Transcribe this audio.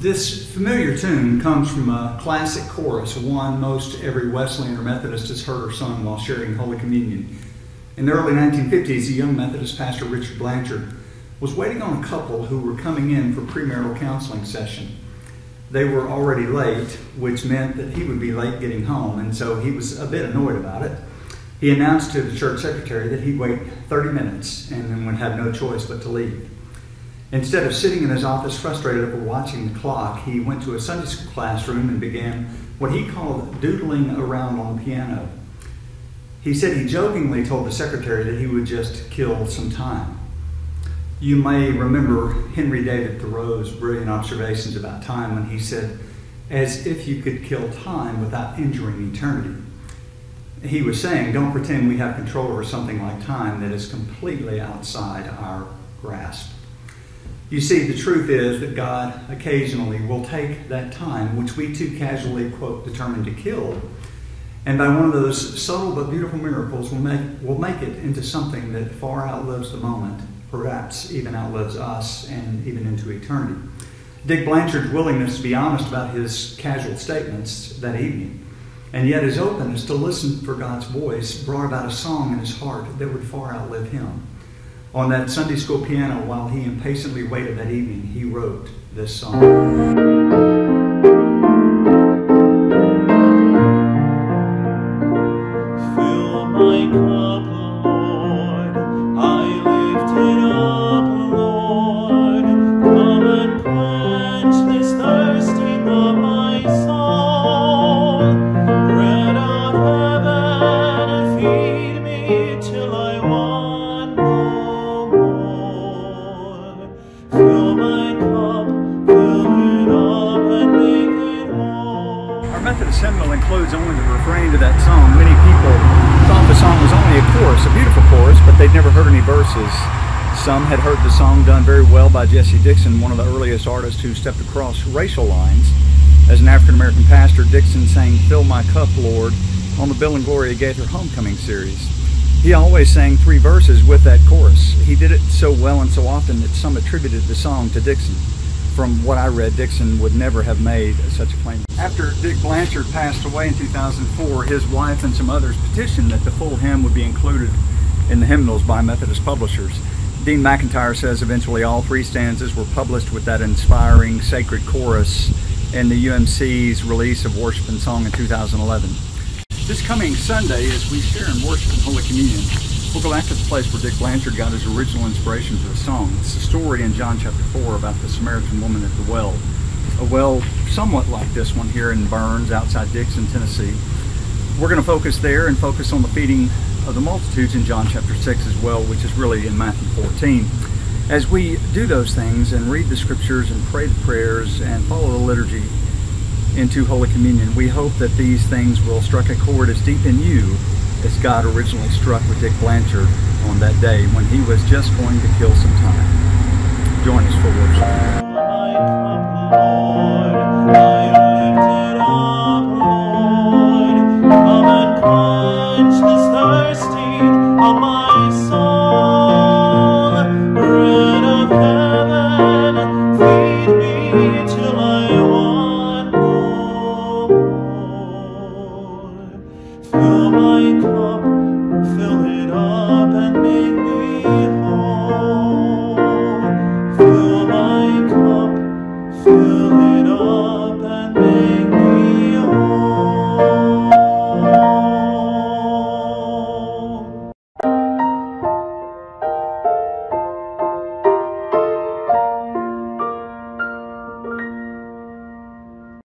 This familiar tune comes from a classic chorus, one most every Wesleyan or Methodist has heard or sung while sharing Holy Communion. In the early 1950s, a young Methodist pastor, Richard Blanchard, was waiting on a couple who were coming in for premarital counseling session. They were already late, which meant that he would be late getting home, and so he was a bit annoyed about it. He announced to the church secretary that he'd wait 30 minutes and then would have no choice but to leave. Instead of sitting in his office frustrated over watching the clock, he went to a Sunday school classroom and began what he called doodling around on the piano. He said he jokingly told the secretary that he would just kill some time. You may remember Henry David Thoreau's brilliant observations about time when he said, "As if you could kill time without injuring eternity." He was saying, don't pretend we have control over something like time that is completely outside our grasp. You see, the truth is that God occasionally will take that time, which we too casually, quote, determined to kill, and by one of those subtle but beautiful miracles will make it into something that far outlives the moment, perhaps even outlives us and even into eternity. Dick Blanchard's willingness to be honest about his casual statements that evening, and yet his openness to listen for God's voice, brought about a song in his heart that would far outlive him. On that Sunday school piano, while he impatiently waited that evening, he wrote this song. Fill my cup, Lord, I lift it up, Lord. Come and quench this thirsting of my soul. Bread of heaven, feed me till I want no more. Fill my cup, fill it up and make it whole. Our Methodist hymnal includes only the refrain to that song. Many people thought the song was only a chorus, a beautiful chorus, but they'd never heard any verses. Some had heard the song done very well by Jesse Dixon, one of the earliest artists who stepped across racial lines. As an African-American pastor, Dixon sang "Fill My Cup, Lord" on the Bill and Gloria Gaither Homecoming series. He always sang 3 verses with that chorus. He did it so well and so often that some attributed the song to Dixon. From what I read, Dixon would never have made such a claim. After Dick Blanchard passed away in 2004, his wife and some others petitioned that the full hymn would be included in the hymnals by Methodist publishers. Dean McIntyre says eventually all 3 stanzas were published with that inspiring sacred chorus in the UMC's release of Worship and Song in 2011. This coming Sunday, as we share in worship and Holy Communion, we'll go back to the place where Dick Blanchard got his original inspiration for the song. It's a story in John chapter 4 about the Samaritan woman at the well. A well somewhat like this one here in Burns, outside Dixon, Tennessee. We're going to focus there and focus on the feeding of the multitudes in John chapter 6 as well, which is really in Matthew 14. As we do those things and read the scriptures and pray the prayers and follow the liturgy into Holy Communion, we hope that these things will strike a chord as deep in you as God originally struck with Dick Blanchard on that day when he was just going to kill some time. Join us for worship.